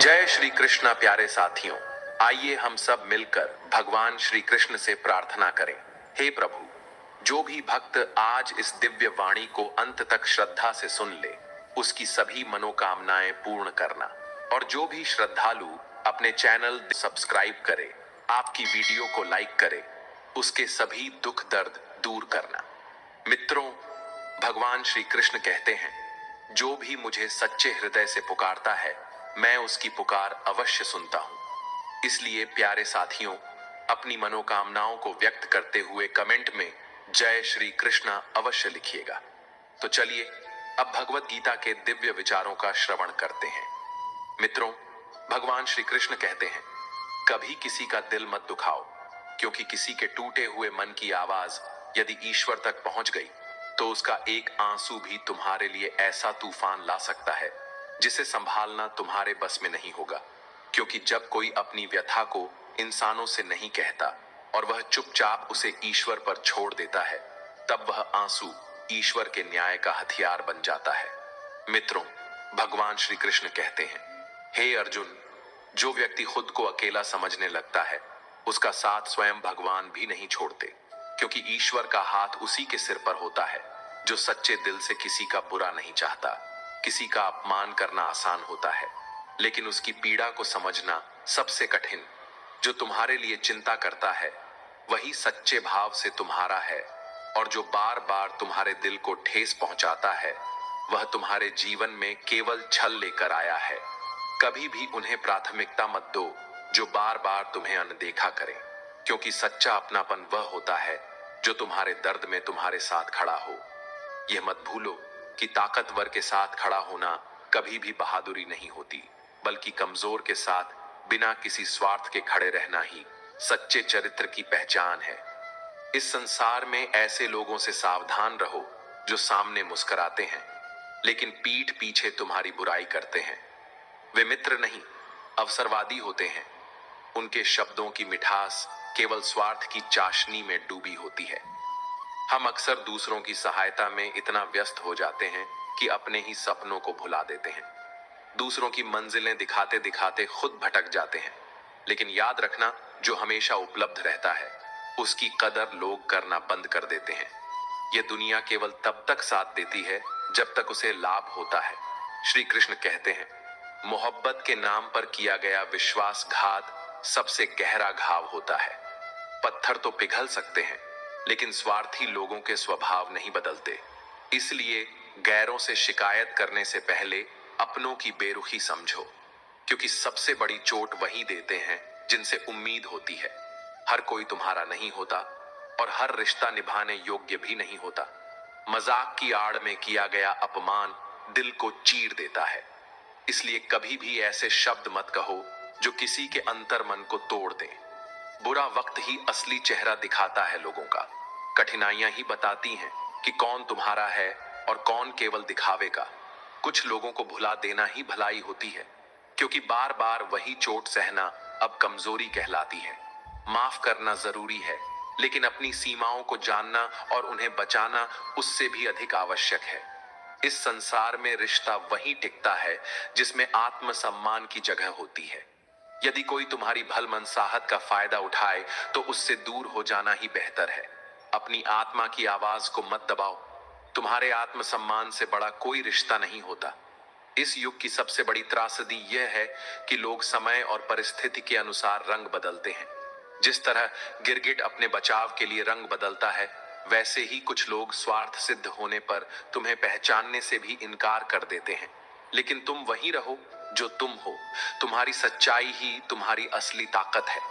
जय श्री कृष्णा प्यारे साथियों। आइए हम सब मिलकर भगवान श्री कृष्ण से प्रार्थना करें। हे प्रभु, जो भी भक्त आज इस दिव्य वाणी को अंत तक श्रद्धा से सुन ले, उसकी सभी मनोकामनाएं पूर्ण करना। और जो भी श्रद्धालु अपने चैनल सब्सक्राइब करे, आपकी वीडियो को लाइक करे, उसके सभी दुख दर्द दूर करना। मित्रों, भगवान श्री कृष्ण कहते हैं, जो भी मुझे सच्चे हृदय से पुकारता है, मैं उसकी पुकार अवश्य सुनता हूं। इसलिए प्यारे साथियों, अपनी मनोकामनाओं को व्यक्त करते हुए कमेंट में जय श्री कृष्णा अवश्य लिखिएगा। तो चलिए अब भगवत गीता के दिव्य विचारों का श्रवण करते हैं। मित्रों, भगवान श्री कृष्ण कहते हैं, कभी किसी का दिल मत दुखाओ, क्योंकि किसी के टूटे हुए मन की आवाज यदि ईश्वर तक पहुंच गई तो उसका एक आंसू भी तुम्हारे लिए ऐसा तूफान ला सकता है जिसे संभालना तुम्हारे बस में नहीं होगा। क्योंकि जब कोई अपनी व्यथा को इंसानों से नहीं कहता और वह चुपचाप उसे ईश्वर पर छोड़ देता है, तब वह आंसू ईश्वर के न्याय का हथियार बन जाता है। मित्रों, भगवान श्री कृष्ण कहते हैं, हे अर्जुन, जो व्यक्ति खुद को अकेला समझने लगता है, उसका साथ स्वयं भगवान भी नहीं छोड़ते। क्योंकि ईश्वर का हाथ उसी के सिर पर होता है जो सच्चे दिल से किसी का बुरा नहीं चाहता। किसी का अपमान करना आसान होता है, लेकिन उसकी पीड़ा को समझना सबसे कठिन। जो तुम्हारे लिए चिंता करता है, वही सच्चे भाव से तुम्हारा है, और जो बार बार तुम्हारे दिल को ठेस पहुंचाता है, वह तुम्हारे जीवन में केवल छल लेकर आया है। कभी भी उन्हें प्राथमिकता मत दो जो बार बार तुम्हें अनदेखा करें, क्योंकि सच्चा अपनापन वह होता है जो तुम्हारे दर्द में तुम्हारे साथ खड़ा हो। यह मत भूलो कि ताकतवर के साथ खड़ा होना कभी भी बहादुरी नहीं होती, बल्कि कमजोर के साथ बिना किसी स्वार्थ के खड़े रहना ही सच्चे चरित्र की पहचान है। इस संसार में ऐसे लोगों से सावधान रहो जो सामने मुस्कुराते हैं लेकिन पीठ पीछे तुम्हारी बुराई करते हैं। वे मित्र नहीं, अवसरवादी होते हैं। उनके शब्दों की मिठास केवल स्वार्थ की चाशनी में डूबी होती है। हम अक्सर दूसरों की सहायता में इतना व्यस्त हो जाते हैं कि अपने ही सपनों को भुला देते हैं। दूसरों की मंजिलें दिखाते दिखाते खुद भटक जाते हैं। लेकिन याद रखना, जो हमेशा उपलब्ध रहता है, उसकी कदर लोग करना बंद कर देते हैं। यह दुनिया केवल तब तक साथ देती है जब तक उसे लाभ होता है। श्री कृष्ण कहते हैं, मोहब्बत के नाम पर किया गया विश्वासघात सबसे गहरा घाव होता है। पत्थर तो पिघल सकते हैं, लेकिन स्वार्थी लोगों के स्वभाव नहीं बदलते। इसलिए गैरों से शिकायत करने से पहले अपनों की बेरुखी समझो, क्योंकि सबसे बड़ी चोट वही देते हैं जिनसे उम्मीद होती है। हर कोई तुम्हारा नहीं होता और हर रिश्ता निभाने योग्य भी नहीं होता। मजाक की आड़ में किया गया अपमान दिल को चीर देता है। इसलिए कभी भी ऐसे शब्द मत कहो जो किसी के अंतर मन को तोड़ दें। बुरा वक्त ही असली चेहरा दिखाता है लोगों का। कठिनाइयां ही बताती हैं कि कौन तुम्हारा है और कौन केवल दिखावे का। कुछ लोगों को भुला देना ही भलाई होती है, क्योंकि बार बार वही चोट सहना अब कमजोरी कहलाती है। माफ करना जरूरी है, लेकिन अपनी सीमाओं को जानना और उन्हें बचाना उससे भी अधिक आवश्यक है। इस संसार में रिश्ता वही टिकता है जिसमें आत्मसम्मान की जगह होती है। यदि कोई तुम्हारी भलमनसाहत का फायदा उठाए तो उससे दूर हो जाना ही बेहतर है। अपनी आत्मा की आवाज को मत दबाओ। तुम्हारे आत्मसम्मान से बड़ा कोई रिश्ता नहीं होता। इस युग की सबसे बड़ी त्रासदी यह है कि लोग समय और परिस्थिति के अनुसार रंग बदलते हैं। जिस तरह गिरगिट अपने बचाव के लिए रंग बदलता है, वैसे ही कुछ लोग स्वार्थ सिद्ध होने पर तुम्हें पहचानने से भी इनकार कर देते हैं। लेकिन तुम वही रहो जो तुम हो। तुम्हारी सच्चाई ही तुम्हारी असली ताकत है।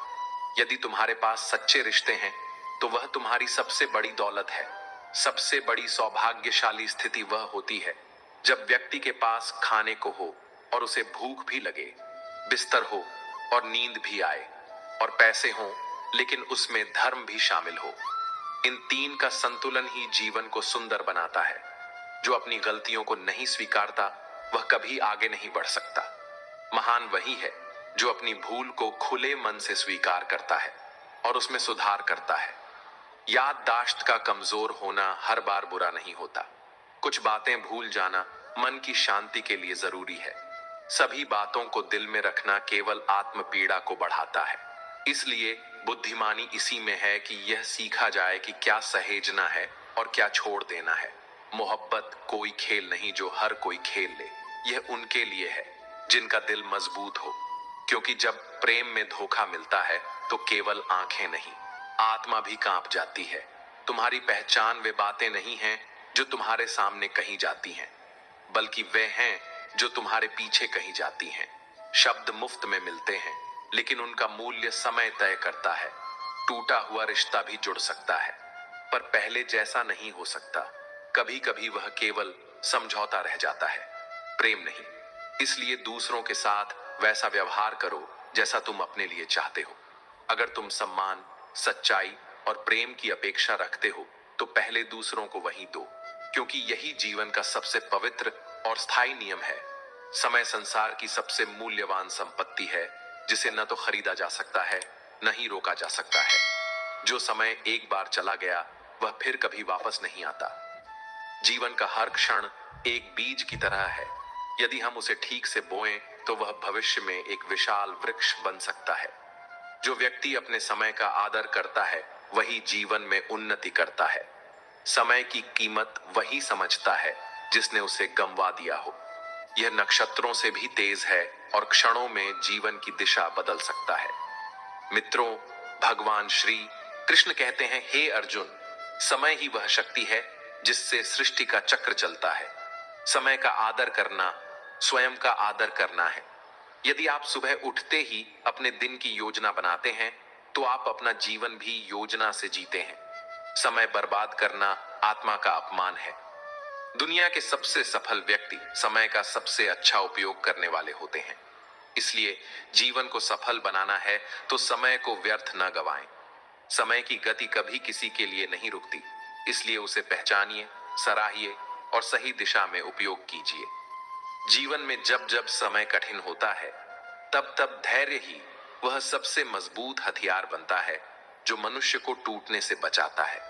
यदि तुम्हारे पास सच्चे रिश्ते हैं तो वह तुम्हारी सबसे बड़ी दौलत है। सबसे बड़ी सौभाग्यशाली स्थिति वह होती है जब व्यक्ति के पास खाने को हो और उसे भूख भी लगे, बिस्तर हो और नींद भी आए, और पैसे हों लेकिन उसमें धर्म भी शामिल हो। इन तीन का संतुलन ही जीवन को सुंदर बनाता है। जो अपनी गलतियों को नहीं स्वीकारता, वह कभी आगे नहीं बढ़ सकता। महान वही है जो अपनी भूल को खुले मन से स्वीकार करता है और उसमें सुधार करता है। याददाश्त का कमजोर होना हर बार बुरा नहीं होता। कुछ बातें भूल जाना मन की शांति के लिए जरूरी है। सभी बातों को दिल में रखना केवल आत्म पीड़ा को बढ़ाता है। इसलिए बुद्धिमानी इसी में है कि यह सीखा जाए कि क्या सहेजना है और क्या छोड़ देना है। मोहब्बत कोई खेल नहीं जो हर कोई खेल ले। यह उनके लिए है जिनका दिल मजबूत हो, क्योंकि जब प्रेम में धोखा मिलता है तो केवल आंखें नहीं, आत्मा भी कांप जाती है। तुम्हारी पहचान वे बातें नहीं हैं जो तुम्हारे सामने कही जाती हैं, बल्कि वे हैं जो तुम्हारे पीछे कही जाती हैं। शब्द मुफ्त में मिलते हैं, लेकिन उनका मूल्य समय तय करता है। टूटा हुआ रिश्ता भी जुड़ सकता है, पर पहले जैसा नहीं हो सकता। कभी कभी वह केवल समझौता रह जाता है, प्रेम नहीं। इसलिए दूसरों के साथ वैसा व्यवहार करो जैसा तुम अपने लिए चाहते हो। अगर तुम सम्मान, सच्चाई और प्रेम की अपेक्षा रखते हो तो पहले दूसरों को वही दो, क्योंकि यही जीवन का सबसे पवित्र और स्थायी नियम है। समय संसार की सबसे मूल्यवान संपत्ति है, जिसे न तो खरीदा जा सकता है, न ही रोका जा सकता है। जो समय एक बार चला गया वह फिर कभी वापस नहीं आता। जीवन का हर क्षण एक बीज की तरह है। यदि हम उसे ठीक से बोएं तो वह भविष्य में एक विशाल वृक्ष बन सकता है। जो व्यक्ति अपने समय का आदर करता है वही जीवन में उन्नति करता है। समय की कीमत वही समझता है जिसने उसे गंवा दिया हो। यह नक्षत्रों से भी तेज है और क्षणों में जीवन की दिशा बदल सकता है। मित्रों, भगवान श्री कृष्ण कहते हैं, हे अर्जुन, समय ही वह शक्ति है जिससे सृष्टि का चक्र चलता है। समय का आदर करना स्वयं का आदर करना है। यदि आप सुबह उठते ही अपने दिन की योजना बनाते हैं तो आप अपना जीवन भी योजना से जीते हैं। समय बर्बाद करना आत्मा का अपमान है। दुनिया के सबसे सफल व्यक्ति समय का सबसे अच्छा उपयोग करने वाले होते हैं। इसलिए जीवन को सफल बनाना है तो समय को व्यर्थ न गवाएं। समय की गति कभी किसी के लिए नहीं रुकती, इसलिए उसे पहचानिए, सराहिए और सही दिशा में उपयोग कीजिए। जीवन में जब जब समय कठिन होता है तब तब धैर्य ही वह सबसे मजबूत हथियार बनता है जो मनुष्य को टूटने से बचाता है।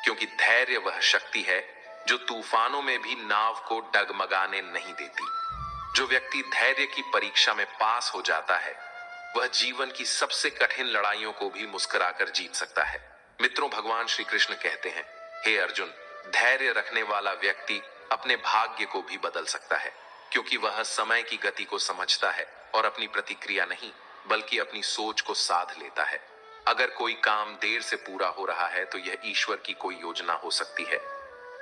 क्योंकि धैर्य वह शक्ति है जो तूफानों में भी नाव को डगमगाने नहीं देती। जो व्यक्ति धैर्य की परीक्षा में पास हो जाता है वह जीवन की सबसे कठिन लड़ाइयों को भी मुस्कुराकर जीत सकता है। मित्रों, भगवान श्री कृष्ण कहते हैं, हे अर्जुन, धैर्य रखने वाला व्यक्ति अपने भाग्य को भी बदल सकता है, क्योंकि वह समय की गति को समझता है और अपनी प्रतिक्रिया नहीं बल्कि अपनी सोच को साध लेता है। अगर कोई काम देर से पूरा हो रहा है तो यह ईश्वर की कोई योजना हो सकती है।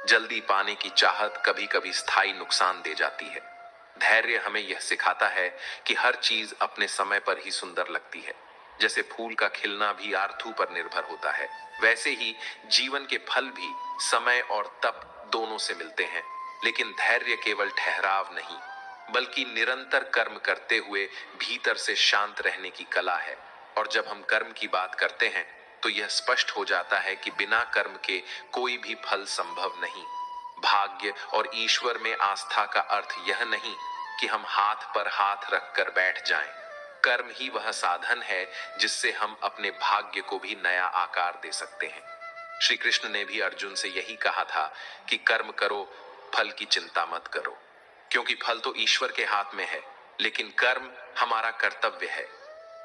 जल्दी पाने की चाहत कभी कभी स्थायी नुकसान दे जाती है। धैर्य हमें यह सिखाता है कि हर चीज अपने समय पर ही सुंदर लगती है। जैसे फूल का खिलना भी आर्थू पर निर्भर होता है, वैसे ही जीवन के फल भी समय और तप दोनों से मिलते हैं। लेकिन धैर्य केवल ठहराव नहीं बल्कि निरंतर कर्म करते हुए भीतर से शांत रहने की कला है। और जब हम कर्म की बात करते हैं तो यह स्पष्ट हो जाता है कि बिना कर्म के कोई भी फल संभव नहीं। भाग्य और ईश्वर में आस्था का अर्थ यह नहीं कि हम हाथ पर हाथ रखकर बैठ जाएं। कर्म ही वह साधन है जिससे हम अपने भाग्य को भी नया आकार दे सकते हैं। श्री कृष्ण ने भी अर्जुन से यही कहा था कि कर्म करो, फल की चिंता मत करो, क्योंकि फल तो ईश्वर के हाथ में है, लेकिन कर्म हमारा कर्तव्य है।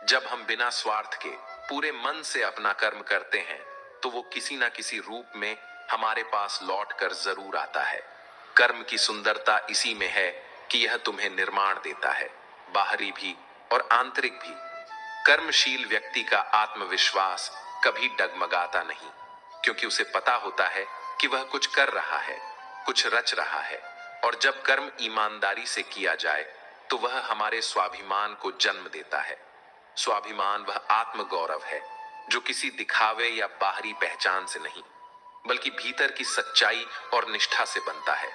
जब हम बिना स्वार्थ के पूरे मन से अपना कर्म करते हैं तो वो किसी ना किसी रूप में हमारे पास लौट कर जरूर आता है। कर्म की सुंदरता इसी में है कि यह तुम्हें निर्माण देता है, बाहरी भी और आंतरिक भी। कर्मशील व्यक्ति का आत्मविश्वास कभी डगमगाता नहीं, क्योंकि उसे पता होता है कि वह कुछ कर रहा है, कुछ रच रहा है। और जब कर्म ईमानदारी से किया जाए तो वह हमारे स्वाभिमान को जन्म देता है। स्वाभिमान वह आत्म गौरव है जो किसी दिखावे या बाहरी पहचान से नहीं बल्कि भीतर की सच्चाई और निष्ठा से बनता है।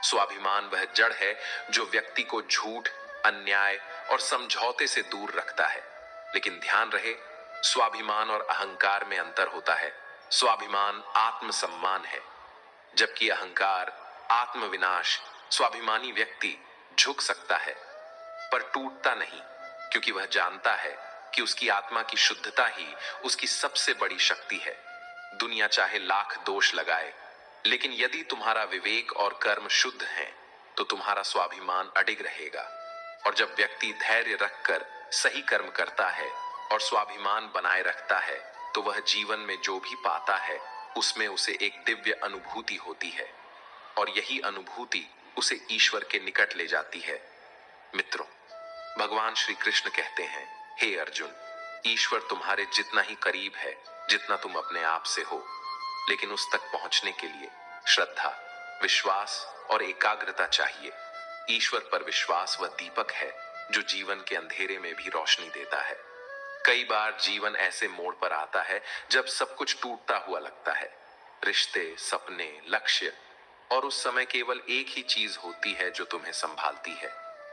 स्वाभिमान वह जड़ है जो व्यक्ति को झूठ, अन्याय और समझौते से दूर रखता है। लेकिन ध्यान रहे, स्वाभिमान और अहंकार में अंतर होता है। स्वाभिमान आत्मसम्मान है, जबकि अहंकार आत्मविनाश। स्वाभिमानी व्यक्ति झुक सकता है पर टूटता नहीं, क्योंकि वह जानता है कि उसकी आत्मा की शुद्धता ही उसकी सबसे बड़ी शक्ति है। दुनिया चाहे लाख दोष लगाए, लेकिन यदि तुम्हारा विवेक और कर्म शुद्ध हैं तो तुम्हारा स्वाभिमान अडिग रहेगा। और जब व्यक्ति धैर्य रखकर सही कर्म करता है और स्वाभिमान बनाए रखता है तो वह जीवन में जो भी पाता है उसमें उसे एक दिव्य अनुभूति होती है और यही अनुभूति उसे ईश्वर के निकट ले जाती है। मित्रों, भगवान श्री कृष्ण कहते हैं, हे अर्जुन, ईश्वर तुम्हारे जितना ही करीब है जितना तुम अपने आप से हो, लेकिन उस तक पहुंचने के लिए श्रद्धा, विश्वास और एकाग्रता चाहिए। ईश्वर पर विश्वास वह दीपक है जो जीवन के अंधेरे में भी रोशनी देता है। कई बार जीवन ऐसे मोड़ पर आता है जब सब कुछ टूटता हुआ लगता है, रिश्ते, सपने, लक्ष्य, और उस समय केवल एक ही चीज होती है जो तुम्हें संभालती है,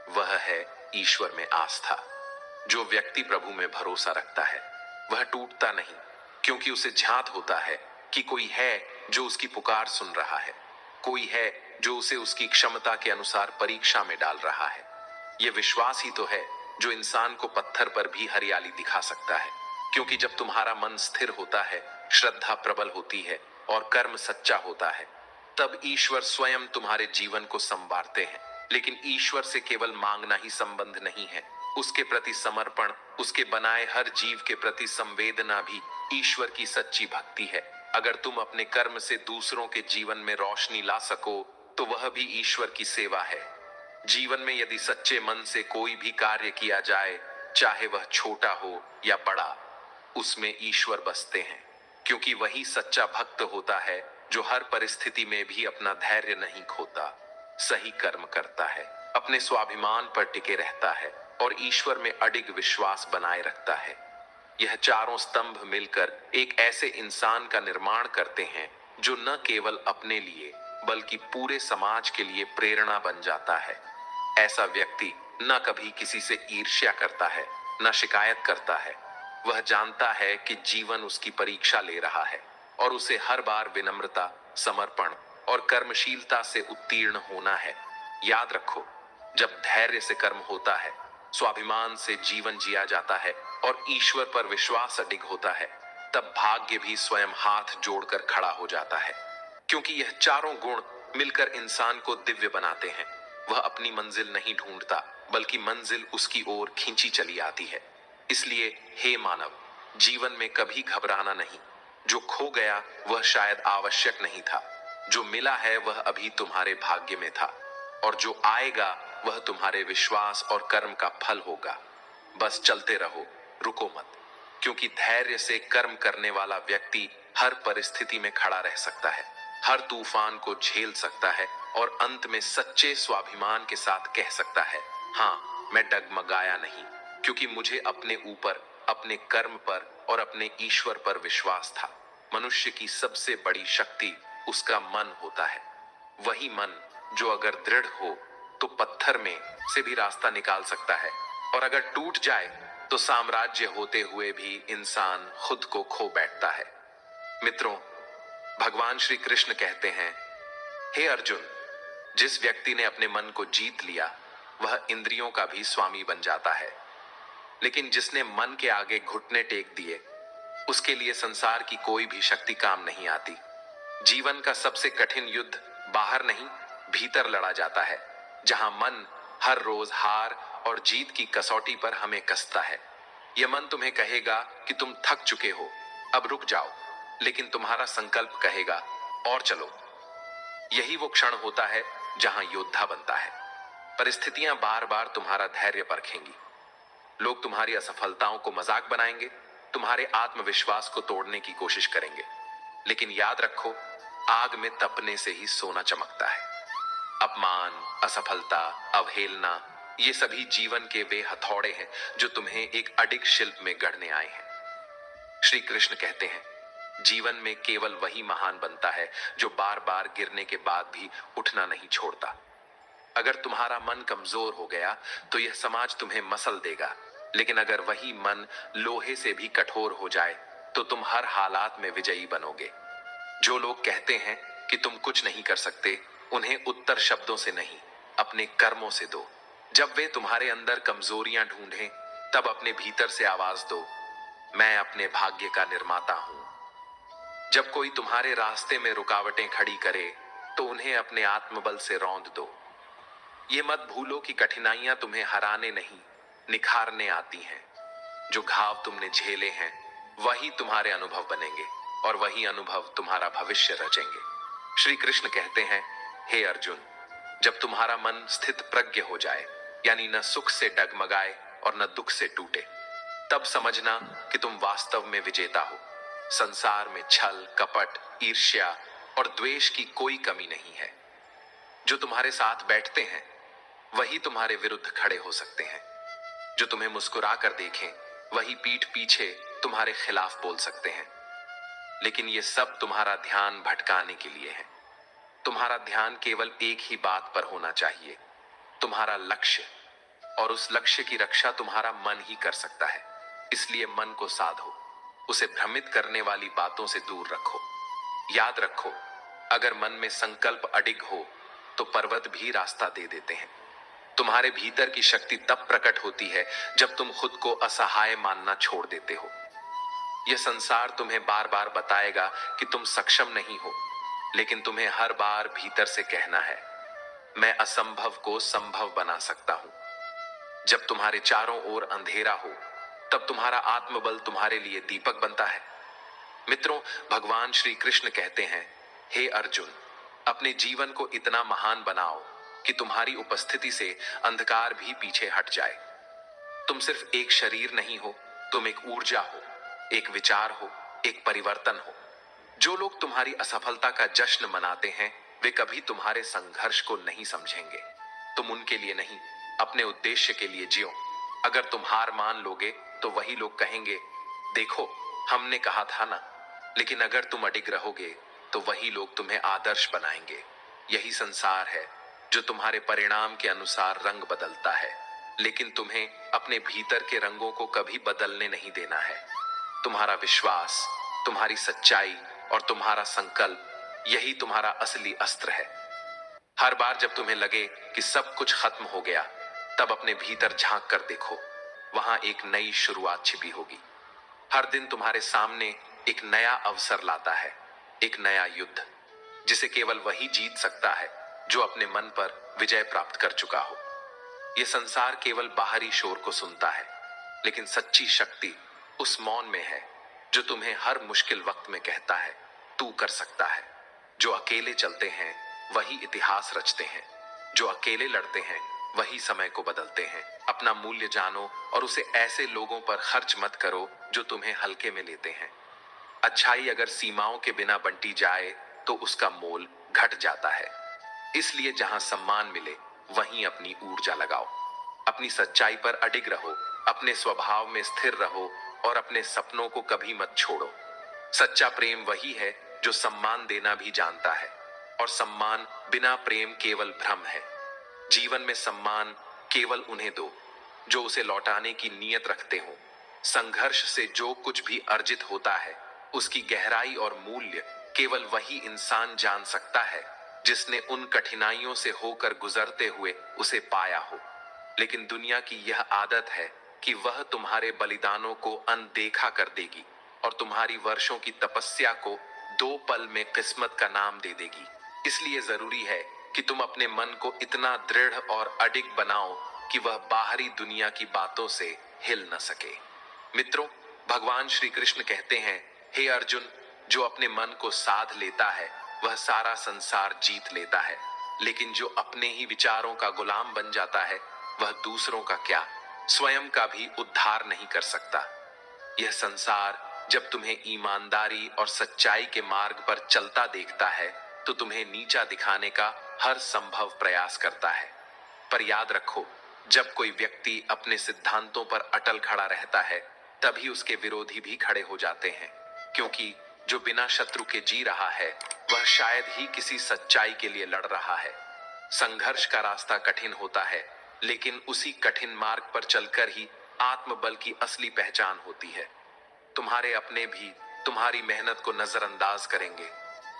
वह है ईश्वर में आस्था। जो व्यक्ति प्रभु में भरोसा रखता है वह टूटता नहीं, क्योंकि उसे ध्यात होता है कि कोई है जो उसकी पुकार सुन रहा है, कोई है जो उसे उसकी क्षमता के अनुसार परीक्षा में डाल रहा है। यह विश्वास ही तो है जो इंसान को पत्थर पर भी हरियाली दिखा सकता है, क्योंकि जब तुम्हारा मन स्थिर होता है, श्रद्धा प्रबल होती है और कर्म सच्चा होता है, तब ईश्वर स्वयं तुम्हारे जीवन को संवारते हैं। लेकिन ईश्वर से केवल मांगना ही संबंध नहीं है, उसके प्रति समर्पण, उसके बनाए हर जीव के प्रति संवेदना भी ईश्वर की सच्ची भक्ति है। अगर तुम अपने कर्म से दूसरों के जीवन में रोशनी ला सको तो वह भी ईश्वर की सेवा है। जीवन में यदि सच्चे मन से कोई भी कार्य किया जाए, चाहे वह छोटा हो या बड़ा, उसमें ईश्वर बसते हैं, क्योंकि वही सच्चा भक्त होता है जो हर परिस्थिति में भी अपना धैर्य नहीं खोता, सही कर्म करता है, अपने स्वाभिमान पर टिके रहता है और ईश्वर में अडिग विश्वास बनाए रखता है। यह चारों स्तंभ मिलकर एक ऐसे इंसान का निर्माण करते हैं जो न केवल अपने लिए बल्कि पूरे समाज के लिए प्रेरणा बन जाता है। ऐसा व्यक्ति न कभी किसी से ईर्ष्या करता है, न शिकायत करता है। वह जानता है कि जीवन उसकी परीक्षा ले रहा है और उसे हर बार विनम्रता, समर्पण और कर्मशीलता से उत्तीर्ण होना है। याद रखो, जब धैर्य से कर्म होता है, स्वाभिमान से जीवन जिया जाता है और ईश्वर पर विश्वास अडिग होता है, तब भाग्य भी स्वयं हाथ जोड़कर खड़ा हो जाता है, क्योंकि यह चारों गुण मिलकर इंसान को दिव्य बनाते हैं। वह अपनी मंजिल नहीं ढूंढता, बल्कि मंजिल उसकी ओर खींची चली आती है। इसलिए हे मानव, जीवन में कभी घबराना नहीं। जो खो गया वह शायद आवश्यक नहीं था, जो मिला है वह अभी तुम्हारे भाग्य में था, और जो आएगा वह तुम्हारे विश्वास और कर्म का फल होगा। बस चलते रहो, रुको मत, क्योंकि धैर्य से कर्म करने वाला व्यक्ति हर परिस्थिति में खड़ा रह सकता है, हर तूफान को झेल सकता है और अंत में सच्चे स्वाभिमान के साथ कह सकता है, हाँ, मैं डगमगाया नहीं, क्योंकि मुझे अपने ऊपर, अपने कर्म पर और अपने ईश्वर पर विश्वास था। मनुष्य की सबसे बड़ी शक्ति उसका मन होता है। वही मन जो अगर दृढ़ हो तो पत्थर में से भी रास्ता निकाल सकता है, और अगर टूट जाए तो साम्राज्य होते हुए भी इंसान खुद को खो बैठता है। मित्रों, भगवान श्री कृष्ण कहते हैं, हे अर्जुन, जिस व्यक्ति ने अपने मन को जीत लिया वह इंद्रियों का भी स्वामी बन जाता है, लेकिन जिसने मन के आगे घुटने टेक दिए उसके लिए संसार की कोई भी शक्ति काम नहीं आती। जीवन का सबसे कठिन युद्ध बाहर नहीं, भीतर लड़ा जाता है, जहां मन हर रोज हार और जीत की कसौटी पर हमें कसता है। यह मन तुम्हें कहेगा कि तुम थक चुके हो, अब रुक जाओ, लेकिन तुम्हारा संकल्प कहेगा और चलो। यही वो क्षण होता है जहां योद्धा बनता है। परिस्थितियां बार बार तुम्हारा धैर्य परखेंगी, लोग तुम्हारी असफलताओं को मजाक बनाएंगे, तुम्हारे आत्मविश्वास को तोड़ने की कोशिश करेंगे, लेकिन याद रखो, आग में तपने से ही सोना चमकता है। अपमान, असफलता, अवहेलना, ये सभी जीवन के वे हथौड़े हैं जो तुम्हें एक अडिग शिल्प में गढ़ने आए हैं। श्री कृष्ण कहते हैं, जीवन में केवल वही महान बनता है जो बार बार गिरने के बाद भी उठना नहीं छोड़ता। अगर तुम्हारा मन कमजोर हो गया तो यह समाज तुम्हें मसल देगा, लेकिन अगर वही मन लोहे से भी कठोर हो जाए तो तुम हर हालात में विजयी बनोगे। जो लोग कहते हैं कि तुम कुछ नहीं कर सकते, उन्हें उत्तर शब्दों से नहीं, अपने कर्मों से दो। जब वे तुम्हारे अंदर कमजोरियां ढूंढें, तब अपने भीतर से आवाज दो, मैं अपने भाग्य का निर्माता हूं। जब कोई तुम्हारे रास्ते में रुकावटें खड़ी करे तो उन्हें अपने आत्मबल से रौंद दो। ये मत भूलो कि कठिनाइयां तुम्हें हराने नहीं, निखारने आती हैं। जो घाव तुमने झेले हैं वही तुम्हारे अनुभव बनेंगे और वही अनुभव तुम्हारा भविष्य रचेंगे। श्री कृष्ण कहते हैं, हे अर्जुन, जब तुम्हारा मन स्थित प्रज्ञ हो जाए, यानी न सुख से डगमगाए और न दुख से टूटे, तब समझना कि तुम वास्तव में विजेता हो। संसार में छल, कपट, ईर्ष्या और द्वेष की कोई कमी नहीं है। जो तुम्हारे साथ बैठते हैं वही तुम्हारे विरुद्ध खड़े हो सकते हैं। जो तुम्हें मुस्कुरा कर देखें वही पीठ पीछे तुम्हारे खिलाफ बोल सकते हैं। लेकिन ये सब तुम्हारा ध्यान भटकाने के लिए है। तुम्हारा ध्यान केवल एक ही बात पर होना चाहिए, तुम्हारा लक्ष्य, और उस लक्ष्य की रक्षा तुम्हारा मन ही कर सकता है। इसलिए मन को साधो, उसे भ्रमित करने वाली बातों से दूर रखो। याद रखो, अगर मन में संकल्प अडिग हो तो पर्वत भी रास्ता दे देते हैं। तुम्हारे भीतर की शक्ति तब प्रकट होती है जब तुम खुद को असहाय मानना छोड़ देते हो। यह संसार तुम्हें बार बार बताएगा कि तुम सक्षम नहीं हो, लेकिन तुम्हें हर बार भीतर से कहना है, मैं असंभव को संभव बना सकता हूं। जब तुम्हारे चारों ओर अंधेरा हो तब तुम्हारा आत्मबल तुम्हारे लिए दीपक बनता है। मित्रों, भगवान श्री कृष्ण कहते हैं, हे अर्जुन, अपने जीवन को इतना महान बनाओ कि तुम्हारी उपस्थिति से अंधकार भी पीछे हट जाए। तुम सिर्फ एक शरीर नहीं हो, तुम एक ऊर्जा हो, एक विचार हो, एक परिवर्तन हो। जो लोग तुम्हारी असफलता का जश्न मनाते हैं वे कभी तुम्हारे संघर्ष को नहीं समझेंगे। तुम उनके लिए नहीं, अपने उद्देश्य के लिए जियो। अगर तुम हार मान लोगे तो वही लोग कहेंगे, देखो हमने कहा था ना। लेकिन अगर तुम अडिग रहोगे तो वही लोग तुम्हें आदर्श बनाएंगे। यही संसार है जो तुम्हारे परिणाम के अनुसार रंग बदलता है, लेकिन तुम्हें अपने भीतर के रंगों को कभी बदलने नहीं देना है। तुम्हारा विश्वास, तुम्हारी सच्चाई और तुम्हारा संकल्प, यही तुम्हारा असली अस्त्र है। हर बार जब तुम्हें लगे कि सब कुछ खत्म हो गया, तब अपने भीतर झांक कर देखो, वहां एक नई शुरुआत छिपी होगी। हर दिन तुम्हारे सामने एक नया अवसर लाता है, एक नया युद्ध, जिसे केवल वही जीत सकता है जो अपने मन पर विजय प्राप्त कर चुका हो। यह संसार केवल बाहरी शोर को सुनता है, लेकिन सच्ची शक्ति उस मौन में है जो तुम्हें हर मुश्किल वक्त में कहता है, तू कर सकता है। जो अकेले चलते हैं वही इतिहास रचते हैं, जो अकेले लड़ते हैं वही समय को बदलते हैं। अपना मूल्य जानो और उसे ऐसे लोगों पर खर्च मत करो जो तुम्हें हल्के में लेते हैं। अच्छाई अगर सीमाओं के बिना बंटी जाए तो उसका मोल घट जाता है। इसलिए जहां सम्मान मिले वहीं अपनी ऊर्जा लगाओ। अपनी सच्चाई पर अडिग रहो, अपने स्वभाव में स्थिर रहो और अपने सपनों को कभी मत छोड़ो। सच्चा प्रेम वही है जो सम्मान देना भी जानता है, और सम्मान बिना प्रेम केवल भ्रम है। जीवन में सम्मान केवल उन्हें दो जो उसे लौटाने की नीयत रखते हो। संघर्ष से जो कुछ भी अर्जित होता है उसकी गहराई और मूल्य केवल वही इंसान जान सकता है जिसने उन कठिनाइयों से होकर गुजरते हुए उसे पाया हो। लेकिन दुनिया की यह आदत है कि वह तुम्हारे बलिदानों को अनदेखा कर देगी और तुम्हारी वर्षों की तपस्या को 2 पल में किस्मत का नाम दे देगी। इसलिए जरूरी है कि तुम अपने मन को इतना दृढ़ और अडिग बनाओ कि वह बाहरी दुनिया की बातों से हिल न सके। मित्रों, भगवान श्री कृष्ण कहते हैं, हे अर्जुन, जो अपने मन को साध लेता है वह सारा संसार जीत लेता है, लेकिन जो अपने ही विचारों का गुलाम बन जाता है वह दूसरों का क्या, स्वयं का भी उद्धार नहीं कर सकता। यह संसार जब तुम्हें ईमानदारी और सच्चाई के मार्ग पर चलता देखता है तो तुम्हें नीचा दिखाने का हर संभव प्रयास करता है। पर याद रखो, जब कोई व्यक्ति अपने सिद्धांतों पर अटल खड़ा रहता है तभी उसके विरोधी भी खड़े हो जाते हैं, क्योंकि जो बिना शत्रु के जी रहा है वह शायद ही किसी सच्चाई के लिए लड़ रहा है। संघर्ष का रास्ता कठिन होता है, लेकिन उसी कठिन मार्ग पर चलकर ही आत्मबल की असली पहचान होती है। तुम्हारे अपने भी तुम्हारी मेहनत को नजरअंदाज करेंगे,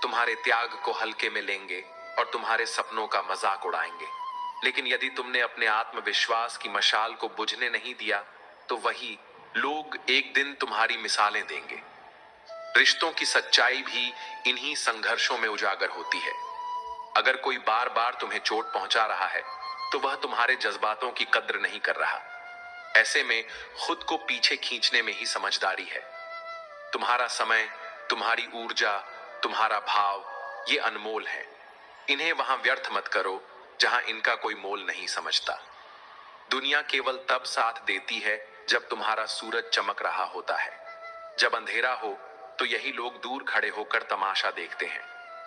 तुम्हारे त्याग को हल्के में लेंगे और तुम्हारे सपनों का मजाक उड़ाएंगे। लेकिन यदि तुमने अपने आत्मविश्वास की मशाल को बुझने नहीं दिया तो वही लोग एक दिन तुम्हारी मिसालें देंगे। रिश्तों की सच्चाई भी इन्हीं संघर्षों में उजागर होती है। अगर कोई बार बार तुम्हें चोट पहुंचा रहा है तो वह तुम्हारे जज्बातों की कद्र नहीं कर रहा। ऐसे में खुद को पीछे खींचने में ही समझदारी है। तुम्हारा समय, तुम्हारी ऊर्जा, तुम्हारा भाव, ये अनमोल है। इन्हें वहां व्यर्थ मत करो जहां इनका कोई मोल नहीं समझता। दुनिया केवल तब साथ देती है जब तुम्हारा सूरज चमक रहा होता है। जब अंधेरा हो तो यही लोग दूर खड़े होकर तमाशा देखते हैं।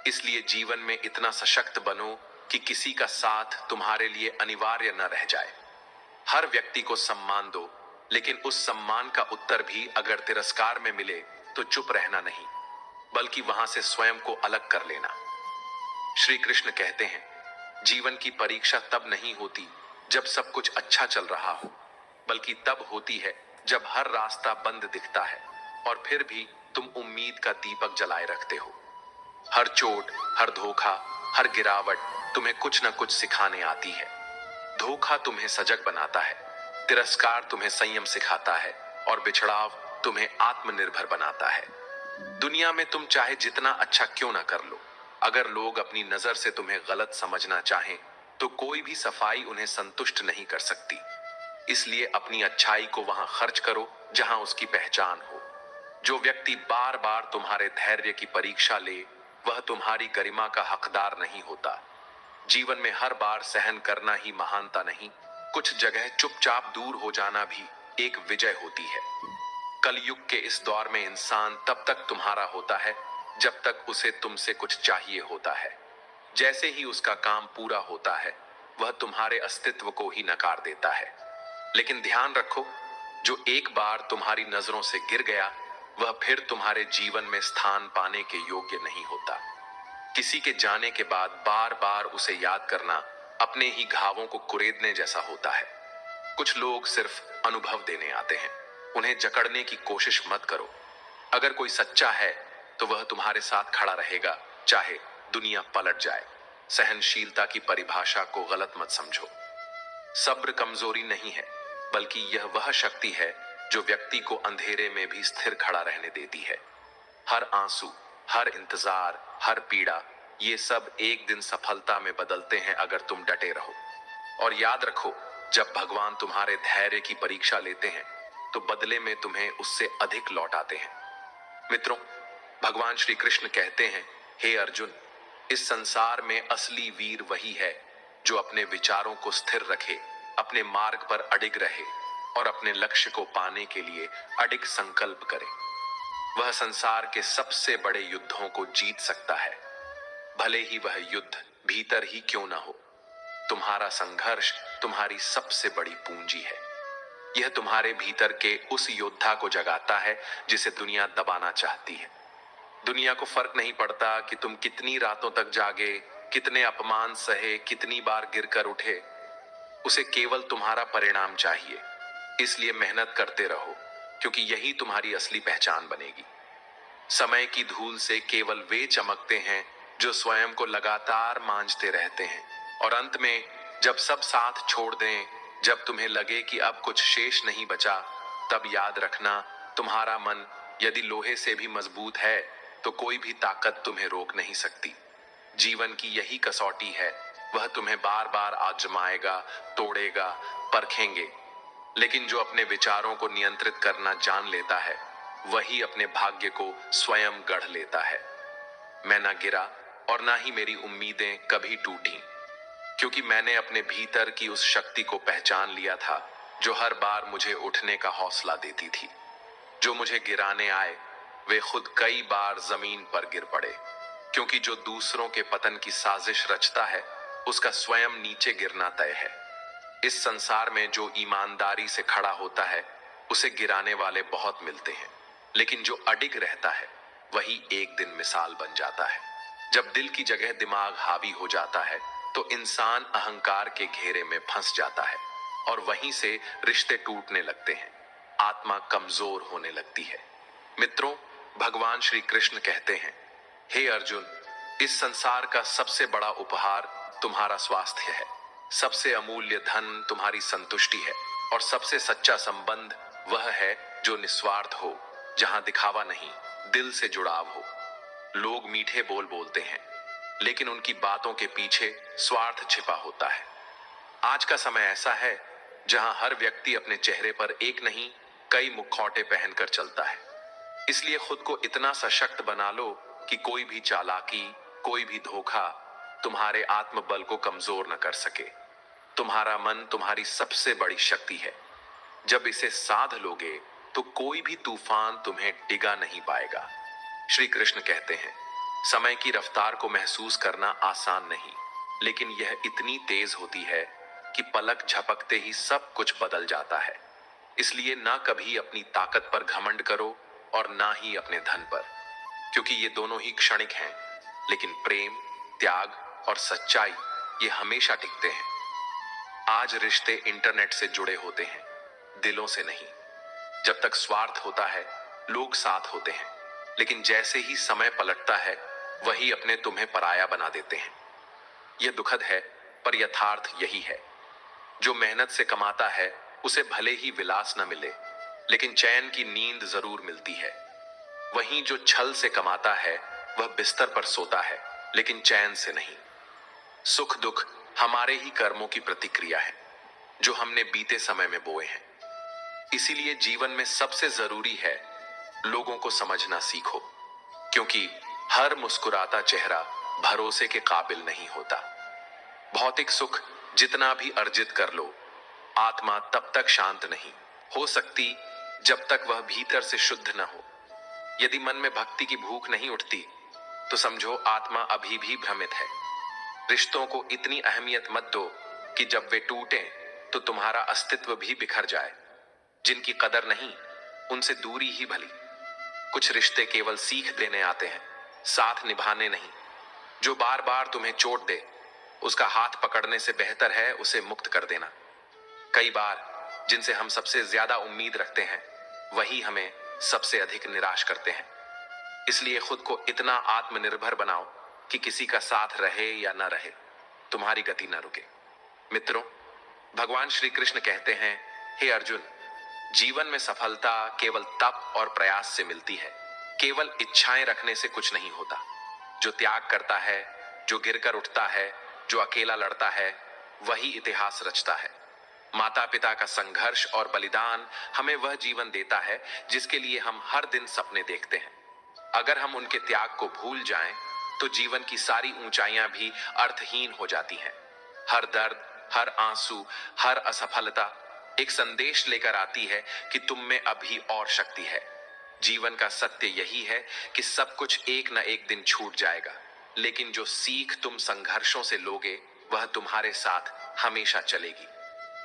इसलिए जीवन में इतना सशक्त बनो कि किसी का साथ तुम्हारे लिए अनिवार्य न रह जाए। हर व्यक्ति को सम्मान दो, लेकिन उस सम्मान का उत्तर भी अगर तिरस्कार में मिले तो चुप रहना नहीं, बल्कि वहां से स्वयं को अलग कर लेना। श्री कृष्ण कहते हैं, जीवन की परीक्षा तब नहीं होती जब सब कुछ अच्छा चल रहा हो, बल्कि तब होती है जब हर रास्ता बंद दिखता है और फिर भी तुम उम्मीद का दीपक जलाए रखते हो। हर चोट, हर धोखा, हर गिरावट तुम्हें कुछ न कुछ सिखाने आती है। धोखा तुम्हें सजग बनाता है, तिरस्कार तुम्हें संयम सिखाता है और बिछड़ाव तुम्हें आत्मनिर्भर बनाता है। दुनिया में तुम चाहे जितना अच्छा क्यों ना कर लो, अगर लोग अपनी नजर से तुम्हें गलत समझना चाहें तो कोई भी सफाई उन्हें संतुष्ट नहीं कर सकती। इसलिए अपनी अच्छाई को वहां खर्च करो जहां उसकी पहचान हो। जो व्यक्ति बार बार तुम्हारे धैर्य की परीक्षा ले, वह तुम्हारी गरिमा का हकदार नहीं होता। जीवन में हर बार सहन करना ही महानता नहीं, कुछ जगह चुपचाप दूर हो जाना भी एक विजय होती है। कलयुग के इस दौर में इंसान तब तक तुम्हारा होता है जब तक उसे तुमसे कुछ चाहिए होता है। जैसे ही उसका काम पूरा होता है, वह तुम्हारे अस्तित्व को ही नकार देता है। लेकिन ध्यान रखो, जो एक बार तुम्हारी नजरों से गिर गया, वह फिर तुम्हारे जीवन में स्थान पाने के योग्य नहीं होता। किसी के जाने के बाद बार बार उसे याद करना अपने ही घावों को कुरेदने जैसा होता है। कुछ लोग सिर्फ अनुभव देने आते हैं, उन्हें जकड़ने की कोशिश मत करो। अगर कोई सच्चा है तो वह तुम्हारे साथ खड़ा रहेगा, चाहे दुनिया पलट जाए। सहनशीलता की परिभाषा को गलत मत समझो। सब्र कमजोरी नहीं है, बल्कि यह वह शक्ति है जो व्यक्ति को अंधेरे में भी स्थिर खड़ा रहने देती है। हर आंसू, हर इंतजार, हर पीड़ा, ये सब एक दिन सफलता में बदलते हैं अगर तुम डटे रहो। और याद रखो, जब भगवान तुम्हारे धैर्य की परीक्षा लेते हैं तो बदले में तुम्हें उससे अधिक लौटाते हैं। मित्रों, भगवान श्री कृष्ण कहते हैं, हे अर्जुन, इस संसार में असली वीर वही है जो अपने विचारों को स्थिर रखे, अपने मार्ग पर अडिग रहे और अपने लक्ष्य को पाने के लिए अडिग संकल्प करे। वह संसार के सबसे बड़े युद्धों को जीत सकता है, भले ही वह युद्ध भीतर ही क्यों ना हो। तुम्हारा संघर्ष तुम्हारी सबसे बड़ी पूंजी है। यह तुम्हारे भीतर के उस योद्धा को जगाता है जिसे दुनिया दबाना चाहती है। दुनिया को फर्क नहीं पड़ता कि तुम कितनी रातों तक जागे, कितने अपमान सहे, कितनी बार गिरकर उठे। उसे केवल तुम्हारा परिणाम चाहिए। इसलिए मेहनत करते रहो, क्योंकि यही तुम्हारी असली पहचान बनेगी। समय की धूल से केवल वे चमकते हैं जो स्वयं को लगातार मांझते रहते हैं। और अंत में जब सब साथ छोड़ दें, जब तुम्हें लगे कि अब कुछ शेष नहीं बचा, तब याद रखना, तुम्हारा मन यदि लोहे से भी मजबूत है तो कोई भी ताकत तुम्हें रोक नहीं सकती। जीवन की यही कसौटी है, वह तुम्हें बार बार आजमाएगा, तोड़ेगा, परखेंगे। लेकिन जो अपने विचारों को नियंत्रित करना जान लेता है, वही अपने भाग्य को स्वयं गढ़ लेता है। मैं ना गिरा और ना ही मेरी उम्मीदें कभी टूटी, क्योंकि मैंने अपने भीतर की उस शक्ति को पहचान लिया था जो हर बार मुझे उठने का हौसला देती थी। जो मुझे गिराने आए वे खुद कई बार जमीन पर गिर पड़े, क्योंकि जो दूसरों के पतन की साजिश रचता है उसका स्वयं नीचे गिरना तय है। इस संसार में जो ईमानदारी से खड़ा होता है उसे गिराने वाले बहुत मिलते हैं, लेकिन जो अडिग रहता है वही एक दिन मिसाल बन जाता है। जब दिल की जगह दिमाग हावी हो जाता है तो इंसान अहंकार के घेरे में फंस जाता है और वहीं से रिश्ते टूटने लगते हैं, आत्मा कमजोर होने लगती है। मित्रों, भगवान श्री कृष्ण कहते हैं, हे अर्जुन, इस संसार का सबसे बड़ा उपहार तुम्हारा स्वास्थ्य है, सबसे अमूल्य धन तुम्हारी संतुष्टि है और सबसे सच्चा संबंध वह है जो निस्वार्थ हो, जहां दिखावा नहीं, दिल से जुड़ाव हो। लोग मीठे बोल बोलते हैं, लेकिन उनकी बातों के पीछे स्वार्थ छिपा होता है। आज का समय ऐसा है जहां हर व्यक्ति अपने चेहरे पर एक नहीं कई मुखौटे पहनकर चलता है। इसलिए खुद को इतना सशक्त बना लो कि कोई भी चालाकी, कोई भी धोखा तुम्हारे आत्मबल को कमजोर न कर सके। तुम्हारा मन तुम्हारी सबसे बड़ी शक्ति है। जब इसे साध लोगे तो कोई भी तूफान तुम्हें डिगा नहीं पाएगा। श्री कृष्ण कहते हैं, समय की रफ्तार को महसूस करना आसान नहीं, लेकिन यह इतनी तेज होती है कि पलक झपकते ही सब कुछ बदल जाता है। इसलिए ना कभी अपनी ताकत पर घमंड करो और ना ही अपने धन पर, क्योंकि ये दोनों ही क्षणिक हैं, लेकिन प्रेम, त्याग और सच्चाई ये हमेशा टिकते हैं। आज रिश्ते इंटरनेट से जुड़े होते हैं, दिलों से नहीं। जब तक स्वार्थ होता है लोग साथ होते हैं, लेकिन जैसे ही समय पलटता है वही अपने तुम्हें पराया बना देते हैं। यह दुखद है पर यथार्थ यही है। जो मेहनत से कमाता है उसे भले ही विलास न मिले, लेकिन चैन की नींद जरूर मिलती है। वहीं जो छल से कमाता है वह बिस्तर पर सोता है, लेकिन चैन से नहीं। सुख दुख हमारे ही कर्मों की प्रतिक्रिया है, जो हमने बीते समय में बोए हैं। इसीलिए जीवन में सबसे जरूरी है लोगों को समझना सीखो, क्योंकि हर मुस्कुराता चेहरा भरोसे के काबिल नहीं होता। भौतिक सुख जितना भी अर्जित कर लो, आत्मा तब तक शांत नहीं हो सकती जब तक वह भीतर से शुद्ध न हो। यदि मन में भक्ति की भूख नहीं उठती तो समझो आत्मा अभी भी भ्रमित है। रिश्तों को इतनी अहमियत मत दो कि जब वे टूटें तो तुम्हारा अस्तित्व भी बिखर जाए। जिनकी कदर नहीं उनसे दूरी ही भली। कुछ रिश्ते केवल सीख देने आते हैं, साथ निभाने नहीं। जो बार बार तुम्हें चोट दे उसका हाथ पकड़ने से बेहतर है उसे मुक्त कर देना। कई बार जिनसे हम सबसे ज्यादा उम्मीद रखते हैं वही हमें सबसे अधिक निराश करते हैं। इसलिए खुद को इतना आत्मनिर्भर बनाओ कि किसी का साथ रहे या न रहे, तुम्हारी गति न रुके। मित्रों, भगवान श्री कृष्ण कहते हैं, हे अर्जुन, जीवन में सफलता केवल तप और प्रयास से मिलती है। केवल इच्छाएं रखने से कुछ नहीं होता। जो त्याग करता है, जो गिरकर उठता है, जो अकेला लड़ता है, वही इतिहास रचता है। माता पिता का संघर्ष और बलिदान हमें वह जीवन देता है जिसके लिए हम हर दिन सपने देखते हैं। अगर हम उनके त्याग को भूल जाएं, तो जीवन की सारी ऊंचाइयां भी अर्थहीन हो जाती हैं। हर दर्द, हर आंसू, हर असफलता एक संदेश लेकर आती है कि तुम में अभी और शक्ति है। जीवन का सत्य यही है कि सब कुछ एक न एक दिन छूट जाएगा, लेकिन जो सीख तुम संघर्षों से लोगे वह तुम्हारे साथ हमेशा चलेगी।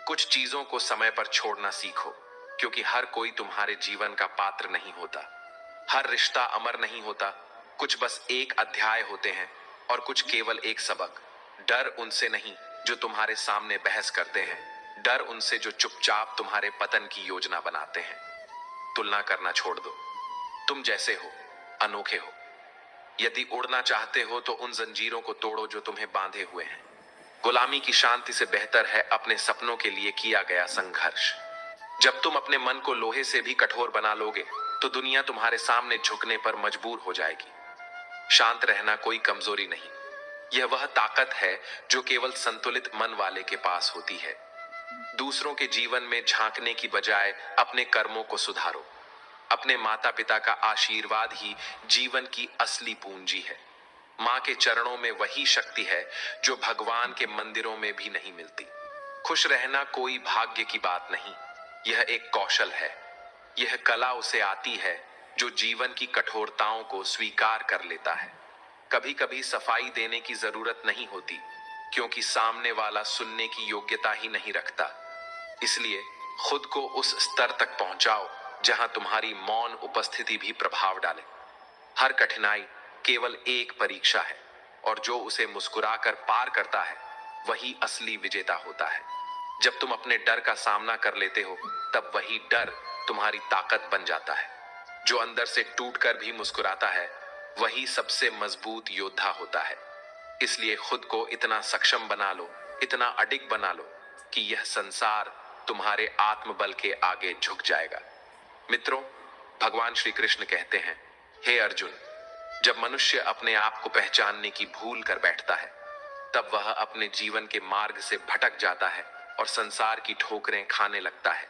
कुछ चीजों को समय पर छोड़ना सीखो, क्योंकि हर कोई तुम्हारे जीवन का पात्र नहीं होता। हर रिश्ता अमर नहीं होता। कुछ बस एक अध्याय होते हैं और कुछ केवल एक सबक। डर उनसे नहीं जो तुम्हारे सामने बहस करते हैं, डर उनसे जो चुपचाप तुम्हारे पतन की योजना बनाते हैं। तुलना करना छोड़ दो। तुम जैसे हो अनोखे हो। यदि उड़ना चाहते हो तो उन जंजीरों को तोड़ो जो तुम्हें बांधे हुए हैं। गुलामी की शांति से बेहतर है अपने सपनों के लिए किया गया संघर्ष। जब तुम अपने मन को लोहे से भी कठोर बना लोगे तो दुनिया तुम्हारे सामने झुकने पर मजबूर हो जाएगी। शांत रहना कोई कमजोरी नहीं, यह वह ताकत है जो केवल संतुलित मन वाले के पास होती है। दूसरों के जीवन में झांकने की बजाय अपने कर्मों को सुधारो। अपने माता पिता का आशीर्वाद ही जीवन की असली पूंजी है। मां के चरणों में वही शक्ति है जो भगवान के मंदिरों में भी नहीं मिलती। खुश रहना कोई भाग्य की बात नहीं, यह एक कौशल है। यह कला उसे आती है जो जीवन की कठोरताओं को स्वीकार कर लेता है। कभी कभी सफाई देने की जरूरत नहीं होती, क्योंकि सामने वाला सुनने की योग्यता ही नहीं रखता। इसलिए खुद को उस स्तर तक पहुंचाओ जहां तुम्हारी मौन उपस्थिति भी प्रभाव डाले। हर कठिनाई केवल एक परीक्षा है, और जो उसे मुस्कुराकर पार करता है वही असली विजेता होता है। जब तुम अपने डर का सामना कर लेते हो तब वही डर तुम्हारी ताकत बन जाता है। जो अंदर से टूटकर भी मुस्कुराता है वही सबसे मजबूत योद्धा होता है। इसलिए खुद को इतना सक्षम बना लो, इतना अडिग बना लो कि यह संसार तुम्हारे आत्मबल के आगे झुक जाएगा। मित्रों, भगवान श्री कृष्ण कहते हैं, हे अर्जुन, जब मनुष्य अपने आप को पहचानने की भूल कर बैठता है तब वह अपने जीवन के मार्ग से भटक जाता है और संसार की ठोकरें खाने लगता है,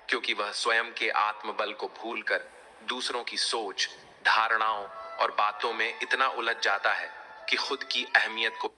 क्योंकि वह स्वयं के आत्मबल को भूलकर दूसरों की सोच, धारणाओं और बातों में इतना उलझ जाता है कि खुद की अहमियत को